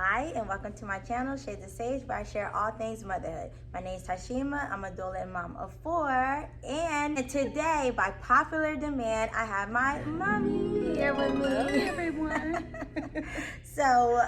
Hi, and welcome to my channel, Shades of Sage, where I share all things motherhood. My name is Tashima. I'm a doula and mom of 4. And today, by popular demand, I have my mommy here with me. Hello, everyone. So,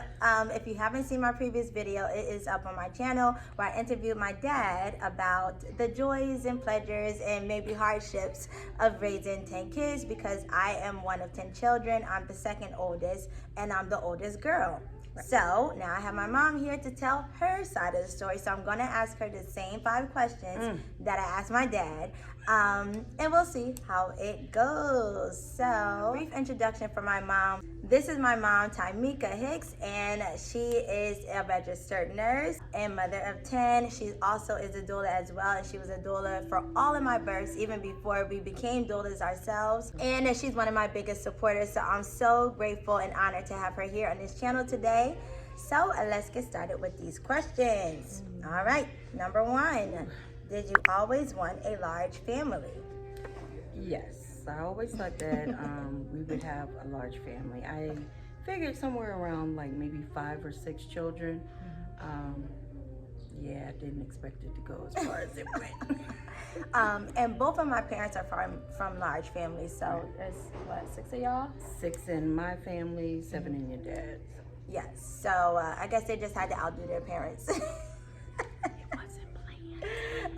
if you haven't seen my previous video, it is up on my channel where I interviewed my dad about the joys and pleasures and maybe hardships of raising 10 kids, because I am one of 10 children. I'm the second oldest, and I'm the oldest girl. So now I have my mom here to tell her side of the story. So I'm going to ask her the same 5 questions that I asked my dad. And we'll see how it goes. So, brief introduction for my mom. This is my mom, Tamika Hicks, and she is a registered nurse and mother of 10. She also is a doula as well, and she was a doula for all of my births, even before we became doulas ourselves. And she's one of my biggest supporters, so I'm so grateful and honored to have her here on this channel today. So let's get started with these questions. All right, number 1. Did you always want a large family? Yes, I always thought that we would have a large family. I figured somewhere around like maybe 5 or 6 children. Yeah, I didn't expect it to go as far as it went. And both of my parents are from large families, so there's what, 6 of y'all? 6 in my family, 7 in your dad's. Yes, so I guess they just had to outdo their parents.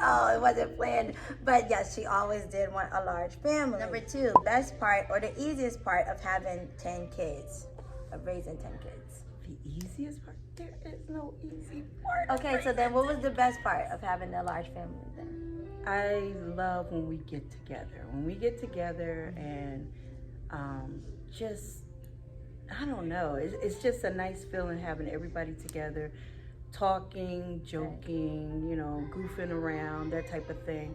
Oh, it wasn't planned. But yes, she always did want a large family. Number 2, best part or the easiest part of having 10 kids, of raising 10 kids. The easiest part? There is no easy part. Okay, so then what was the best part of having a large family then? I love when we get together. When we get together and just, I don't know, it's just a nice feeling having everybody together, talking, joking, you know, goofing around, that type of thing.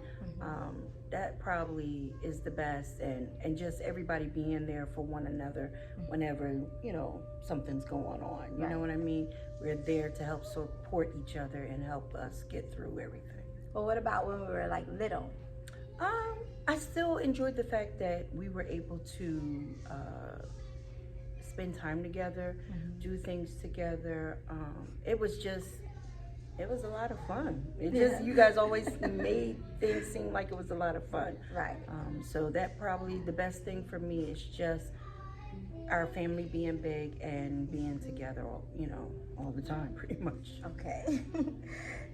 That probably is the best, and just everybody being there for one another whenever, you know, something's going on. You know what I mean? We're there to help support each other and help us get through everything. Well, what about when we were like little? I still enjoyed the fact that we were able to spend time together, do things together. It was a lot of fun. You guys always made things seem like it was a lot of fun. Right. So that probably the best thing for me is just our family being big and being together, all the time, pretty much. Okay.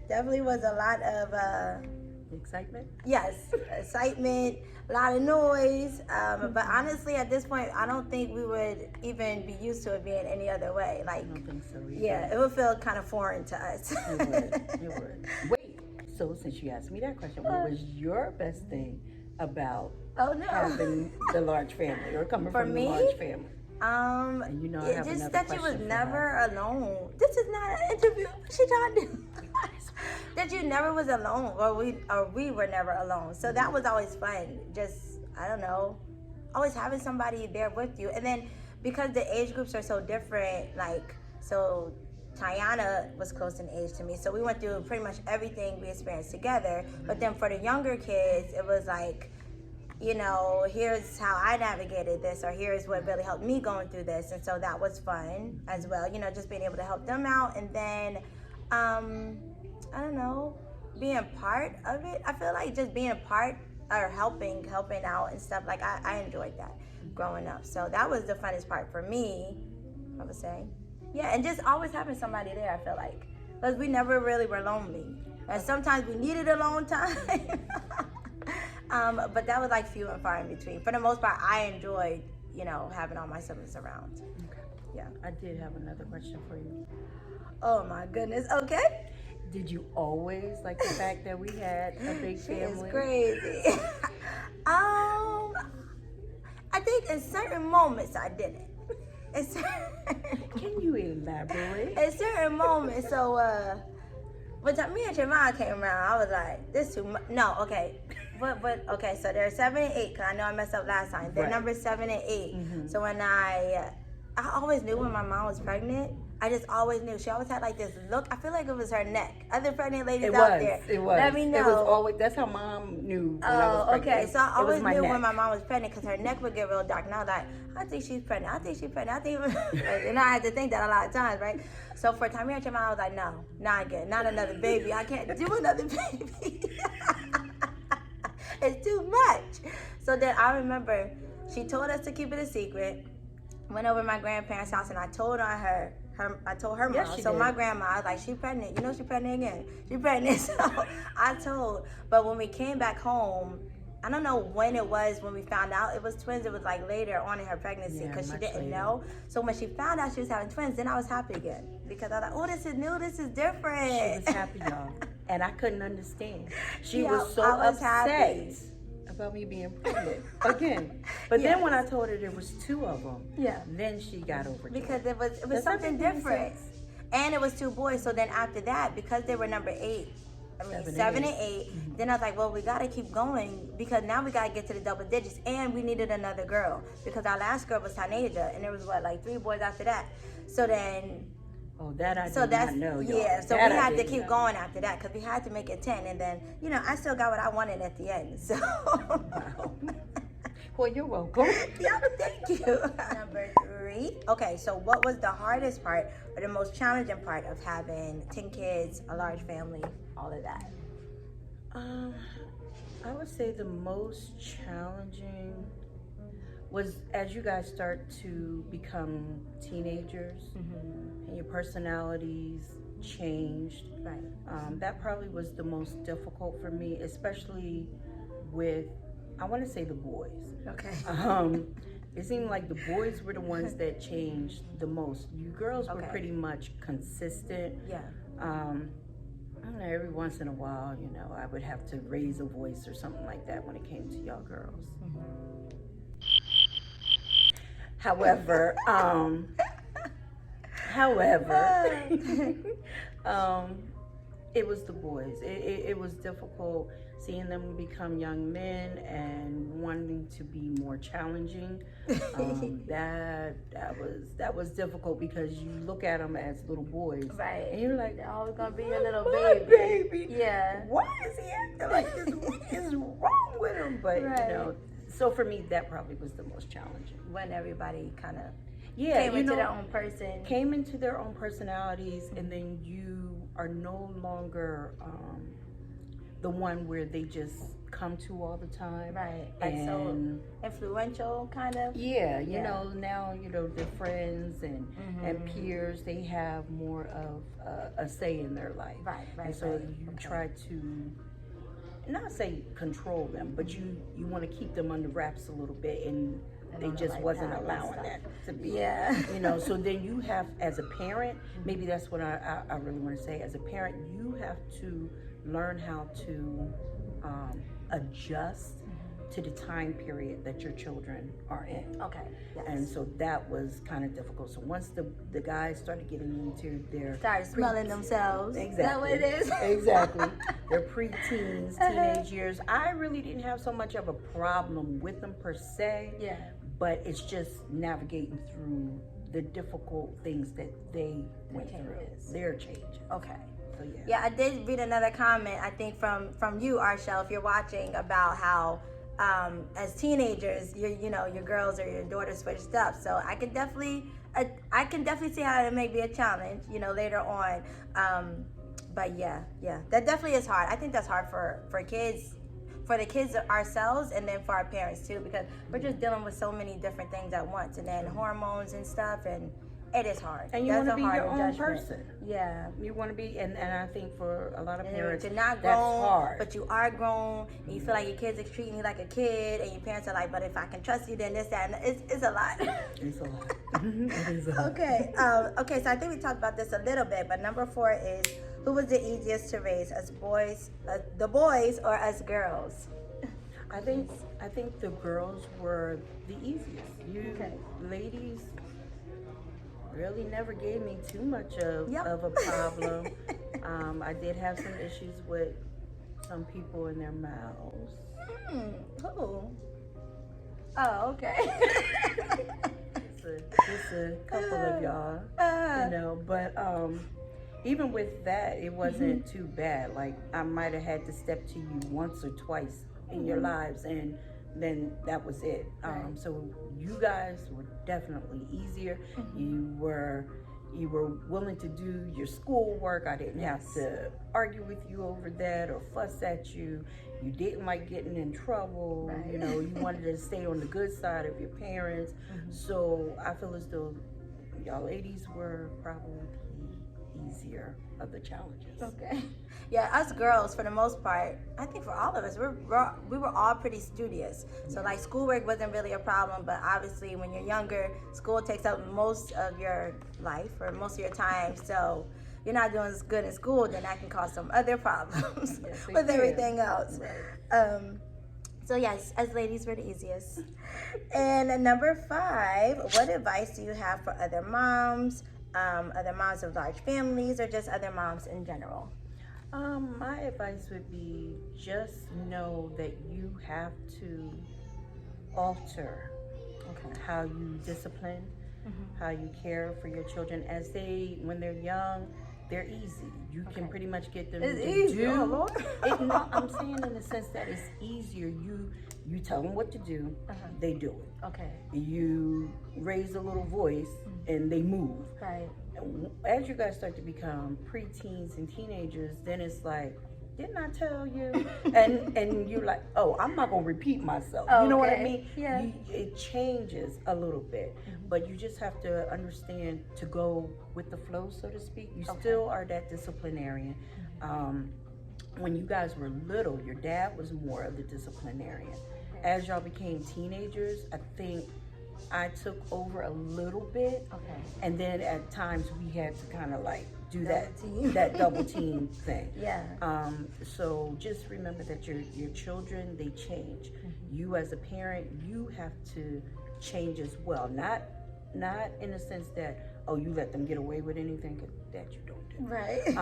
Definitely was a lot of excitement. Yes, excitement, a lot of noise. But honestly, at this point, I don't think we would even be used to it being any other way. Like, I don't think so either. Yeah, it would feel kind of foreign to us. It would. Wait, so since you asked me that question, what was your best thing about having the large family or coming from the large family? And you know, I have just another that you was question never alone. This is not an interview. What she trying to do? That you never was alone, or we were never alone. So that was always fun. Just, I don't know, always having somebody there with you. And then because the age groups are so different, like, so Tiana was close in age to me, so we went through pretty much everything we experienced together. But then for the younger kids, it was like, you know, here's how I navigated this, or here's what really helped me going through this. And so that was fun as well, you know, just being able to help them out. And then I don't know, being part of it. I feel like just being a part or helping out and stuff, like I enjoyed that growing up. So that was the funnest part for me, I would say. Yeah, and just always having somebody there, I feel like, because we never really were lonely. And sometimes we needed alone time. But that was like few and far in between. For the most part, I enjoyed, you know, having all my siblings around. Okay. Yeah. I did have another question for you. Oh my goodness. Okay. Did you always like the fact that we had a big family? It's crazy. I think in certain moments I didn't. Can you elaborate? In certain moments, so when me and Javon came around, I was like, this too much. No, okay. But okay, so they're 7 and 8, because I know I messed up last time. They're numbers 7 and 8. So when I always knew when my mom was pregnant, I just always knew. She always had like this look. I feel like it was her neck. Other pregnant ladies It out was. there, It was. let me know. It was always. That's how Mom knew when I was pregnant. Okay. So I always knew neck. when my mom was pregnant because her neck would get real dark. And I was like, I think she's pregnant. I think she's pregnant. I think, and I had to think that a lot of times, right? So for Tamira came out, I was like, no, not again, not another baby. I can't do another baby. It's too much. So then I remember she told us to keep it a secret. Went over to my grandparents' house and I told on her. I told her Yes, mom. she So did. my grandma, I was like, she pregnant. You know she pregnant again. She pregnant. So I told. But when we came back home, I don't know when it was when we found out it was twins. It was like later on in her pregnancy because she didn't know. So when she found out she was having twins, then I was happy again because I was like, oh, this is new. This is different. She was happy, y'all. And I couldn't understand. She Yeah, was so I was upset happy. about me being pregnant again. But Yes. then when I told her there was 2 of them, Yeah. then she got over it. Because it was Does that something make any different. sense? And it was 2 boys. So then after that, because they were number 8, seven and eight. Then I was like, well, we got to keep going because now we got to get to the double digits. And we needed another girl because our last girl was Taneja. And there was, like 3 boys after that. So then... Oh, that I So did that's not know, y'all. yeah. So That we I had to didn't keep know. going after that because we had to make it 10, and then I still got what I wanted at the end. So Wow. Well, you're welcome. yeah, thank you. Number 3. Okay, so what was the hardest part or the most challenging part of having 10 kids, a large family, all of that? I would say the most challenging was as you guys start to become teenagers and your personalities changed. Right. That probably was the most difficult for me, especially with, I want to say, the boys. Okay. It seemed like the boys were the ones that changed the most. You girls were Okay. pretty much consistent. Yeah. I don't know, every once in a while, I would have to raise a voice or something like that when it came to y'all girls. However, it was the boys. It was difficult seeing them become young men and wanting to be more challenging. That was difficult because you look at them as little boys, Right. and you're like, They're always gonna be a little my baby. Yeah. Why is he acting like this? What is wrong with him? But Right. so for me, that probably was the most challenging. When everybody kind of Yeah, came into their own person. Came into their own personalities, and then you are no longer the one where they just come to all the time. Right. Like And so influential, kind of. yeah, now their friends and peers, they have more of a say in their life. Right. And so you try to not say control them, but you want to keep them under wraps a little bit, and they just wasn't allowing that to be. Yeah. So then you have, as a parent, maybe that's what I really want to say. As a parent, you have to learn how to adjust to the time period that your children are in. Okay. Yes. And so that was kind of difficult. So once the guys started getting into their Started smelling themselves. Exactly. Is that what it is? Exactly. Their pre-teens, teenage years. I really didn't have so much of a problem with them per se. Yeah. But it's just navigating through the difficult things that they went Changes. through. Their changes. Okay. So yeah. Yeah, I did read another comment, I think from you, Arshel, if you're watching, about how as teenagers, your girls or your daughters switched up. So I can definitely see how it may be a challenge, later on. But yeah, that definitely is hard. I think that's hard for kids, for the kids ourselves, and then for our parents too, because we're just dealing with so many different things at once, and then hormones and stuff, and it is hard. And you want to be your own person. Yeah. You want to be, and I think for a lot of parents, you're not that's grown, hard. but you are grown, and you feel like your kids are treating you like a kid, and your parents are like, but if I can trust you, then this, that, and it's a lot. It's a lot. It is a lot. Okay. Okay, so I think we talked about this a little bit, but number 4 is, who was the easiest to raise, us boys, the boys, or us girls? I think the girls were the easiest. You ladies really never gave me too much of a problem. I did have some issues with some people in their mouths. Who? Oh, okay. just a couple of y'all, you know. But even with that, it wasn't too bad. Like I might have had to step to you once or twice in your lives, and then that was it. So you guys were definitely easier. You were willing to do your schoolwork. I didn't have to argue with you over that or fuss at you. You didn't like getting in trouble. You know, you wanted to stay on the good side of your parents. So I feel as though y'all ladies were probably easier of the challenges. Okay. Yeah, us girls, for the most part, I think for all of us, we were all pretty studious. So like schoolwork wasn't really a problem, but obviously when you're younger, school takes up most of your life or most of your time. So you're not doing as good in school, then that can cause some other problems with everything else. So yes, as ladies, we're the easiest. And number 5, what advice do you have for other moms of large families, or just other moms in general? My advice would be just know that you have to alter how you discipline, how you care for your children. When they're young, they're easy. You can pretty much get them it's to easy. do. Oh, Lord. No, I'm saying in the sense that it's easier. You tell them what to do, they do it. Okay. You raise a little voice, and they move. Right. As you guys start to become preteens and teenagers, then it's like, didn't I tell you? and you're like, oh, I'm not gonna repeat myself. You know what I mean? Yeah. It changes a little bit, but you just have to understand to go with the flow, so to speak. You still are that disciplinarian. When you guys were little, your dad was more of the disciplinarian. As y'all became teenagers, I think I took over a little bit, and then at times we had to kind of like do that double team thing. Yeah. So just remember that your children, they change. You as a parent, you have to change as well. Not in the sense that, oh, you let them get away with anything, 'cause that you don't do. Right.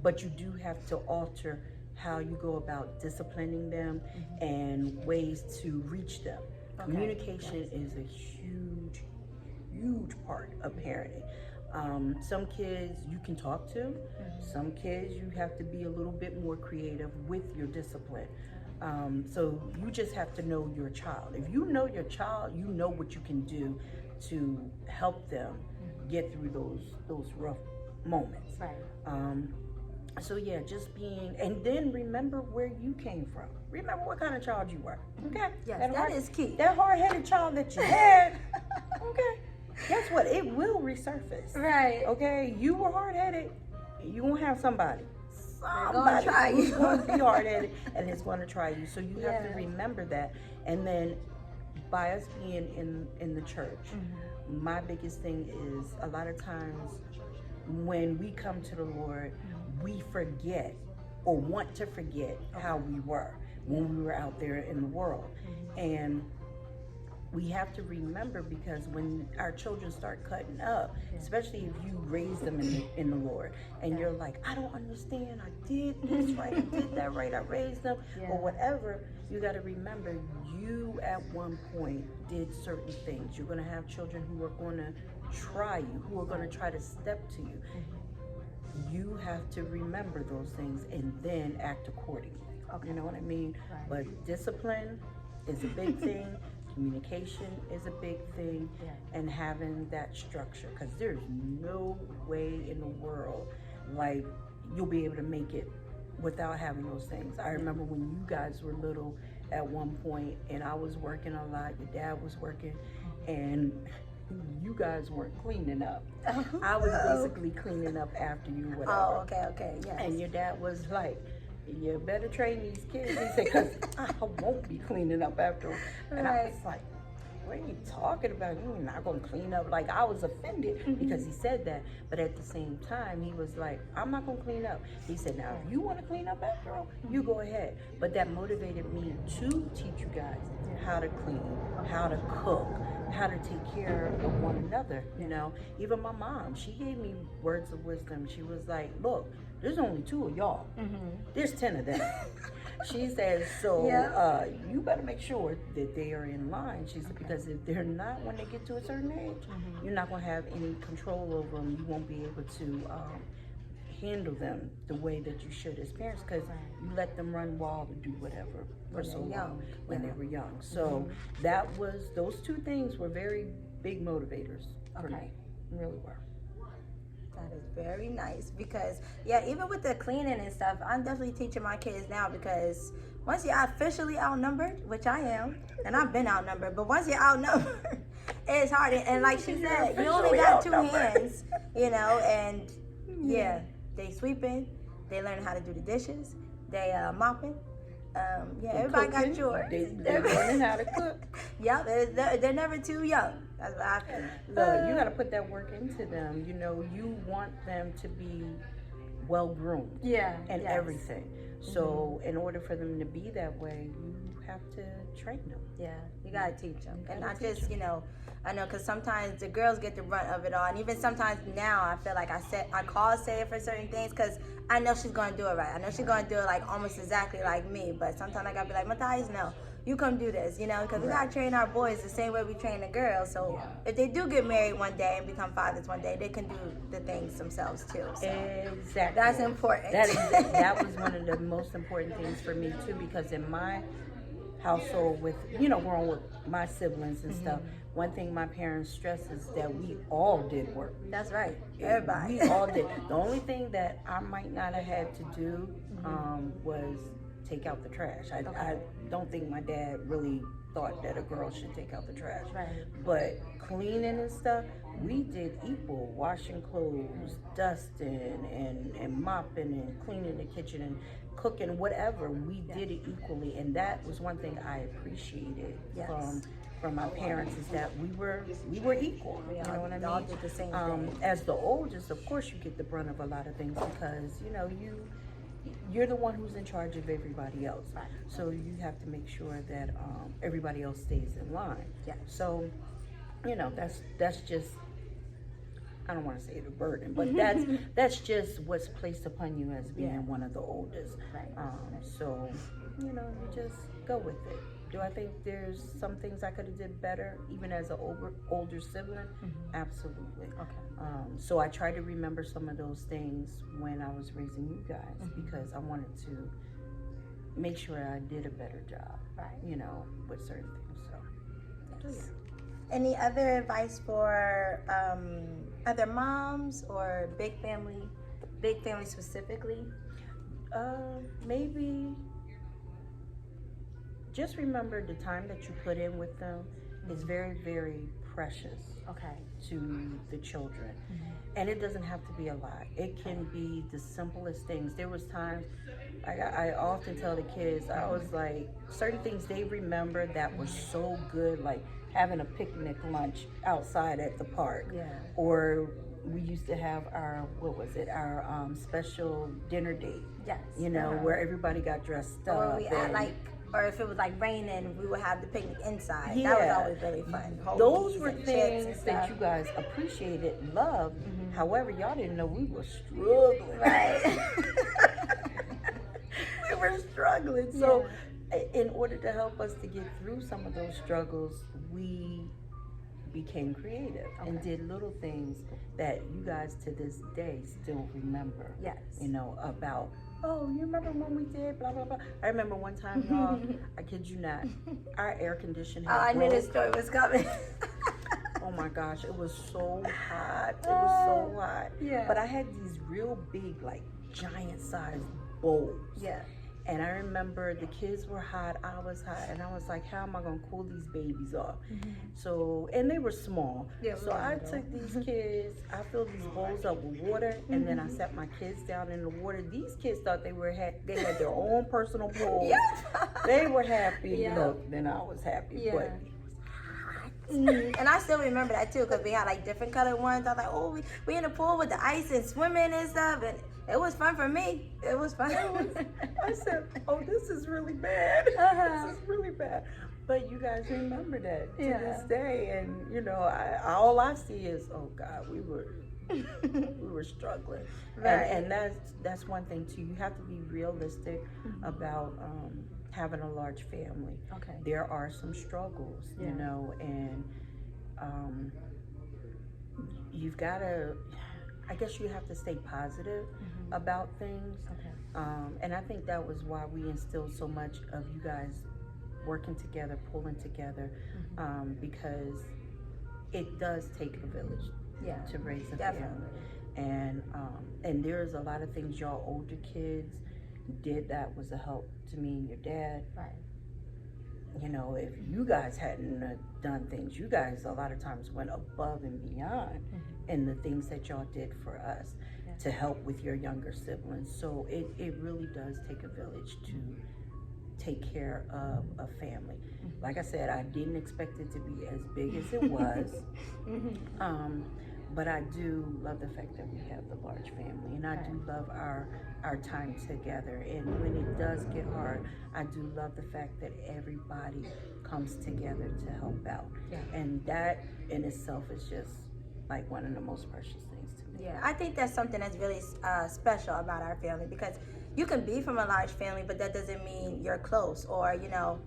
But you do have to alter how you go about disciplining them and ways to reach them. Communication is a huge part of parenting. Some kids you can talk to. Some kids you have to be a little bit more creative with your discipline. So you just have to know your child. If you know your child, you know what you can do to help them get through those rough moments. Right. So yeah, just being, and then remember where you came from. Remember what kind of child you were. Okay. Yes, that is key. That hard-headed child that you had. Okay. Guess what? It will resurface. Right. Okay. You were hard-headed. You won't have somebody gonna try you. who's going to be hard-headed and is going to try you. So you have to remember that. And then by us being in the church, my biggest thing is a lot of times when we come to the Lord, we forget or want to forget how we were when we were out there in the world. And we have to remember, because when our children start cutting up, especially if you raise them in the Lord, and you're like, I don't understand, I did this right, I did that right, I raised them, or whatever, you got to remember, you at one point did certain things. You're going to have children who are going to try you, who are going to try to step to you. You have to remember those things and then act accordingly. You know what I mean? Right. But discipline is a big thing. Communication is a big thing, and having that structure, because there's no way in the world like you'll be able to make it without having those things. I remember when you guys were little at one point, and I was working a lot, your dad was working, and you guys weren't cleaning up. I was basically cleaning up after you, whatever. Oh, okay, yes. And your dad was like, you better train these kids. He said, because I won't be cleaning up after them. And I was like, what are you talking about? You're not going to clean up. Like, I was offended because he said that. But at the same time, he was like, I'm not going to clean up. He said, now, if you want to clean up after them, you go ahead. But that motivated me to teach you guys how to clean, how to cook, how to take care of one another, you know. Even my mom, she gave me words of wisdom. She was like, look, there's only 2 of y'all. There's 10 of them. She says, so Yeah. you better make sure that they are in line. She said, because if they're not, when they get to a certain age, you're not going to have any control over them. You won't be able to handle them the way that you should as parents, because you let them run wild and do whatever for so long when they were young. So those two things were very big motivators for me. Really were. That is very nice because, yeah, even with the cleaning and stuff, I'm definitely teaching my kids now because once you're officially outnumbered, which I am, and I've been outnumbered, but once you're outnumbered, it's hard. And like she said, you only got two hands, and yeah, they sweeping, they learn how to do the dishes, they mopping. Everybody Cooking, got chores. They're learning how to cook. Yep, they're never too young. That's what I feel. Look, you got to put that work into them. You want them to be well groomed. And everything. So in order for them to be that way, you have to train them. Yeah, you gotta teach them, and not just I know because sometimes the girls get the brunt of it all, and even sometimes now I feel like I call Saya for certain things because I know she's gonna do it right. I know she's gonna do it like almost exactly like me, but sometimes I gotta be like, Matthias, no, you come do this, because we gotta train our boys the same way we train the girls. So if they do get married one day and become fathers one day, they can do the things themselves too. So exactly, that's important. That was one of the most important things for me too, because in my household with growing with my siblings and stuff, one thing my parents stress is that we all did work. That's right, everybody. We all did. The only thing that I might not have had to do was take out the trash. I don't think my dad really thought that a girl should take out the trash. But cleaning and stuff, we did equal. Washing clothes, dusting, and mopping and cleaning the kitchen and cooking, whatever. We did it equally, and that was one thing I appreciated from my parents, is that we were equal. You know what I mean? All did the same thing. As the oldest, of course, you get the brunt of a lot of things because you're the one who's in charge of everybody else. So you have to make sure that everybody else stays in line. So that's just, I don't want to say the burden, but that's just what's placed upon you as being one of the oldest. So you just go with it. Do I think there's some things I could have did better, even as an older sibling? Absolutely. So I try to remember some of those things when I was raising you guys, because I wanted to make sure I did a better job, with certain things. So. Any other advice for other moms or big family specifically? Maybe just remember the time that you put in with them is very, very precious to the children. And it doesn't have to be a lot. It can be the simplest things. There was times, I often tell the kids, I was like, certain things they remember that were so good, like having a picnic lunch outside at the park. Or we used to have our special dinner date. Where everybody got dressed up. Or if it was like raining, we would have the picnic inside. That was always really fun. Those were things that you guys appreciated and loved. However, y'all didn't know we were struggling. We were struggling. So in order to help us to get through some of those struggles, we became creative and did little things that you guys to this day still remember. About, oh, you remember when we did blah, blah, blah. I remember one time, y'all, I kid you not, our air conditioner I knew this story was coming. Oh my gosh, it was so hot. It was so hot. But I had these real big, like, giant sized bowls. And I remember the kids were hot, I was hot, and I was like, how am I gonna cool these babies off? So, and they were small. So I took these kids, I filled these bowls up with water, and then I set my kids down in the water. These kids thought they had their own personal pool. They were happy. Look, then I was happy. But and I still remember that too, because we had like different colored ones. I was like, oh, we in the pool with the ice and swimming and stuff, and it was fun for me. It was fun. I said, oh, this is really bad. This is really bad. But you guys remember that to this day, and all I see is, oh God, we were We were struggling. Right. And that's one thing too. You have to be realistic about having a large family. Okay. There are some struggles, you know, and you've got to, I guess you have to stay positive about things. Okay. And I think that was why we instilled so much of you guys working together, pulling together, because it does take a village to raise a family. And there's a lot of things y'all older kids did that was a help to me and your dad. Right. You know, if you guys hadn't done things, you guys a lot of times went above and beyond in the things that y'all did for us to help with your younger siblings. So it really does take a village to take care of a family. Like I said, I didn't expect it to be as big as it was. But I do love the fact that we have the large family, and I do love our time together. And when it does get hard, I do love the fact that everybody comes together to help out. And that in itself is just like one of the most precious things to me. Yeah, I think that's something that's really special about our family, because you can be from a large family, but that doesn't mean you're close, or, you know,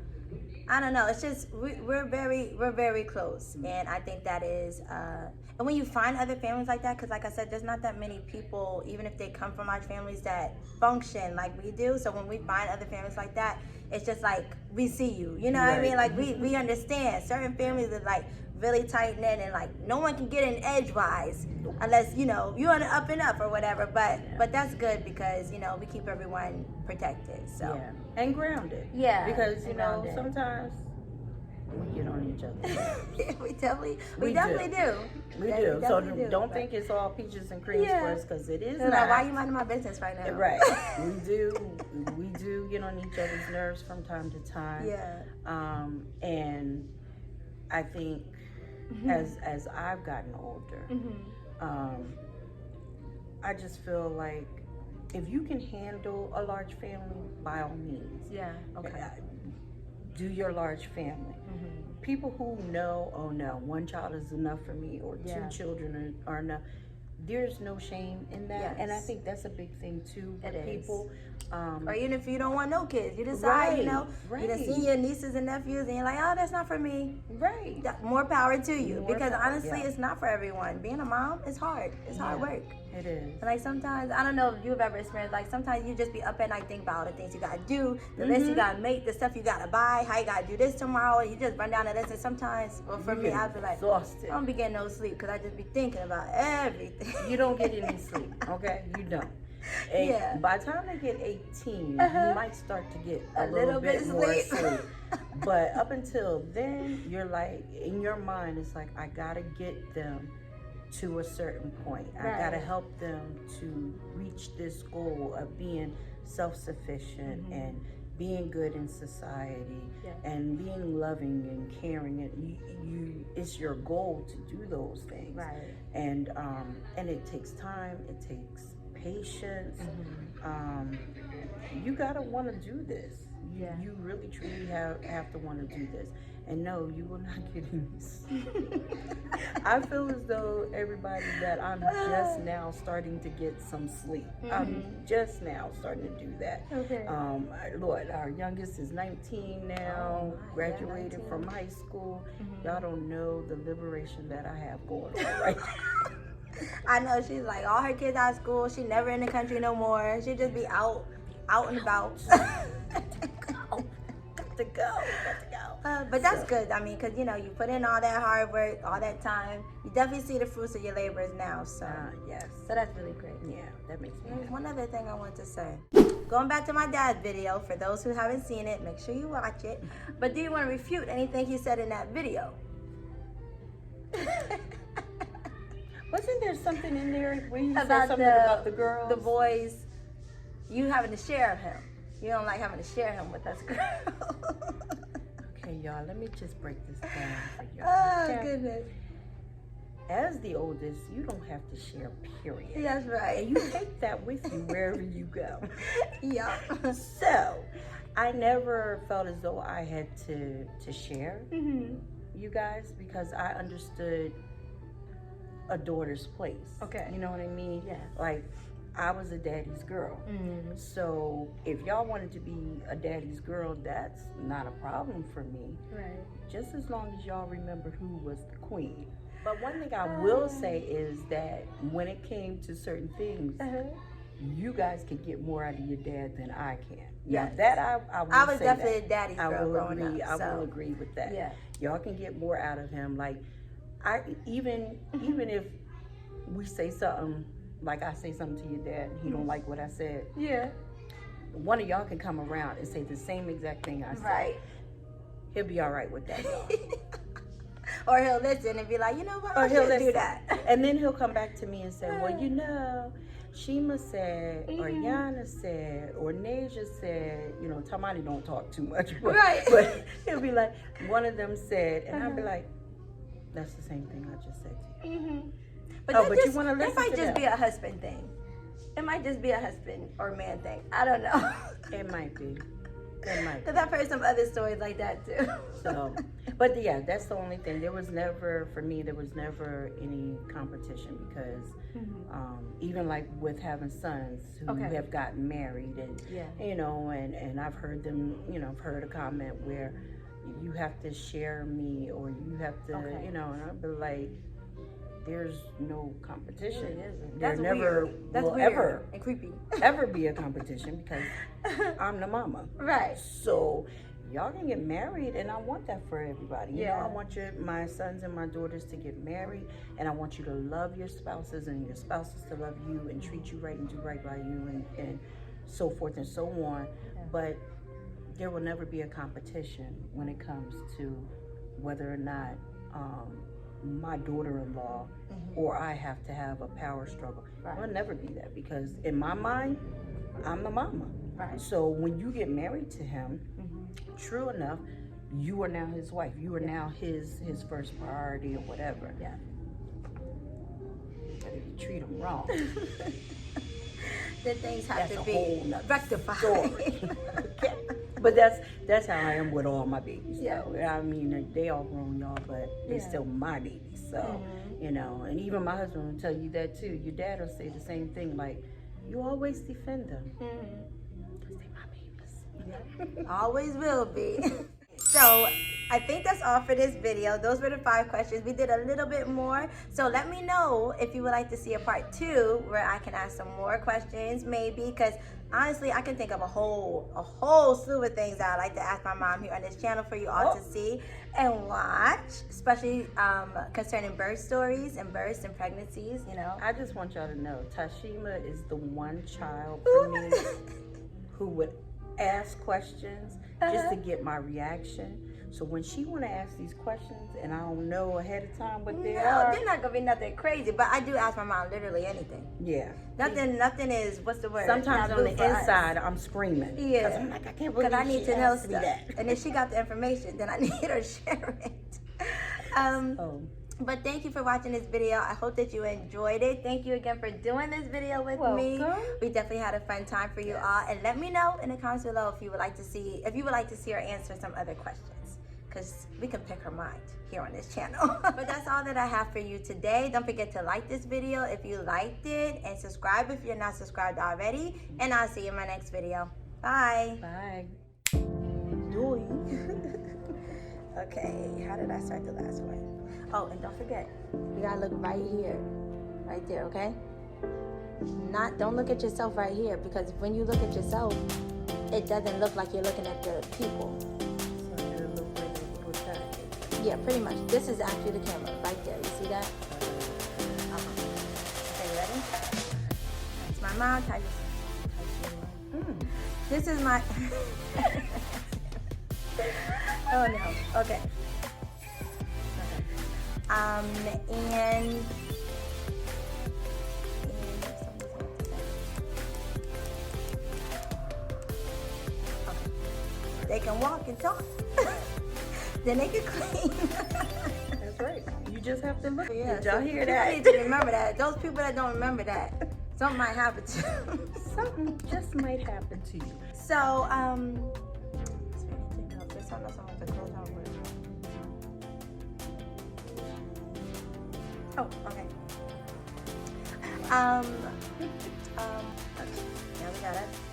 I don't know. It's just we're very close, and I think that is. And when you find other families like that, because like I said, there's not that many people, even if they come from large families, that function like we do. So when we find other families like that, it's just like we see you. You know what I mean? Like we understand. Certain families are like really tight knit, and like no one can get in edgewise unless, you know, you're on the up and up or whatever. But that's good, because, you know, we keep everyone protected. So and grounded. Because you know sometimes we get on each other. we definitely do. We do. So don't think it's all peaches and creams for us, because it is not. Like, why are you minding my business right now? Right. we do get on each other's nerves from time to time. And I think as I've gotten older, I just feel like if you can handle a large family, by all means. Do your large family. People who know, oh no, one child is enough for me, or two children are enough. There's no shame in that, and I think that's a big thing too for people. Or even if you don't want no kids, you decide, you know, you done seen your nieces and nephews, and you're like, oh, that's not for me. More power to you, because honestly, it's not for everyone. Being a mom is hard. It's hard work. It is. And like sometimes, I don't know if you've ever experienced, like sometimes you just be up at night thinking about all the things you gotta do, the list you gotta make, the stuff you gotta buy, how you gotta do this tomorrow, and you just run down the list. And sometimes, well, for me, I'd be like, exhausted. I don't be getting no sleep, because I just be thinking about everything. You don't get any sleep, okay? You don't. And by the time they get 18, you might start to get a little bit more sleep. But up until then, you're like, in your mind, it's like, I gotta get them to a certain point. I gotta help them to reach this goal of being self-sufficient and being good in society and being loving and caring. And it's your goal to do those things. And it takes time. It takes patience. You gotta want to do this. You really truly have to want to do this. And no, you will not get any sleep. I feel as though everybody that I'm just now starting to get some sleep. I'm just now starting to do that. Lord, our youngest is 19 now, graduated from high school. Y'all don't know the liberation that I have going on right now. I know, she's like, all her kids out of school. She never in the country no more. She just be out and about. Got to go. But that's good. I mean, because, you know, you put in all that hard work, all that time. You definitely see the fruits of your labors now. So so that's really great. Yeah, that makes me happy. One other thing I want to say. Going back to my dad's video, for those who haven't seen it, make sure you watch it. But do you want to refute anything he said in that video? Wasn't there something in there where you said something about the girls? The boys, you having to share him. You don't like having to share him with us girls. Okay, y'all, let me just break this down for y'all. Oh, goodness. As the oldest, you don't have to share, period. That's right. And you take that with you wherever you go. So, I never felt as though I had to share you guys, because I understood a daughter's place. Okay. You know what I mean? Yeah. Like, I was a daddy's girl. Mm-hmm. So if y'all wanted to be a daddy's girl, that's not a problem for me. Right. Just as long as y'all remember who was the queen. But one thing I will say is that when it came to certain things, you guys could get more out of your dad than I can. Yes. Now that I will I was say definitely that. a daddy's girl growing agree. up. I will agree with that. Yeah. Y'all can get more out of him. Like, even if we say something, like I say something to your dad and he don't like what I said. Yeah. One of y'all can come around and say the same exact thing I said. Right. He'll be all right with that, y'all. Or he'll listen and be like, you know what, Or I he'll should do listen. that. And then he'll come back to me and say, well, you know, Shima said, or Yana said, or Nasia said, you know, Tamani don't talk too much. But, Right. But he'll be like, one of them said, and I'll be like, that's the same thing I just said to you. But, Oh, but you wanna that listen might to just them. be a husband thing. It might just be a husband or man thing. I don't know. It might be. It might be. Because I've heard some other stories like that too. So, but yeah, that's the only thing. There was never, for me, there was never any competition because even like with having sons who have gotten married and, you know, and I've heard them, you know, I've heard a comment where you have to share me or you have to, you know, and I'll be like, there's no competition. There never will ever and creepy. ever be a competition because I'm the mama. Right. So y'all can get married, and I want that for everybody. You know, I want my sons and my daughters to get married, and I want you to love your spouses and your spouses to love you and treat you right and do right by you and so forth and so on. But there will never be a competition when it comes to whether or not my daughter-in-law or I have to have a power struggle. It will never be that because in my mind, I'm the mama. Right. So when you get married to him, true enough, you are now his wife. You are now his first priority or whatever. Yeah. But if you treat him wrong, then things have that's to a be whole nother rectified. story. But that's how I am with all my babies. Yeah. So, I mean, they all grown, y'all, but they're still my babies. So, you know, and even my husband will tell you that too. Your dad will say the same thing, like, you always defend them. Because they're my babies. Always will be. So I think that's all for this video. Those were the 5 questions. We did a little bit more. So let me know if you would like to see a part 2 where I can ask some more questions maybe, because honestly I can think of a whole slew of things that I'd like to ask my mom here on this channel for you all to see and watch, especially concerning birth stories and births and pregnancies, you know. I just want y'all to know, Tashima is the one child for me who would ask questions just to get my reaction. So when she want to ask these questions and I don't know ahead of time what they are, they're not gonna be nothing crazy. But I do ask my mom literally anything. Yeah. Nothing is, what's the word? Sometimes on the taboo for us. inside I'm screaming. Yeah. Because I'm like, I can't believe Because I need to know stuff. that. And if she got the information, then I need her to share it. But thank you for watching this video. I hope that you enjoyed it. Thank you again for doing this video with me. We definitely had a fun time for you all. And let me know in the comments below if you would like to see her answer some other questions, because we can pick her mind here on this channel. But that's all that I have for you today. Don't forget to like this video if you liked it, and subscribe if you're not subscribed already. And I'll see you in my next video. Bye. Bye. Okay, how did I start the last one? Oh, and don't forget, you gotta look right here, right there, okay? Don't look at yourself right here, because when you look at yourself, it doesn't look like you're looking at the people. So it'll look like a little side. Yeah, pretty much. This is actually the camera, right there. You see that? Okay, ready? It's my mouth. This is my... Oh no, okay. And they can walk and talk. Then they can clean. That's right. You just have to look. Yeah, Did y'all hear people that? need to remember that. Those people that don't remember that, something might happen to them. Something just might happen to you. So, there's something else I want to close out with. Oh, okay. Um, now we got it.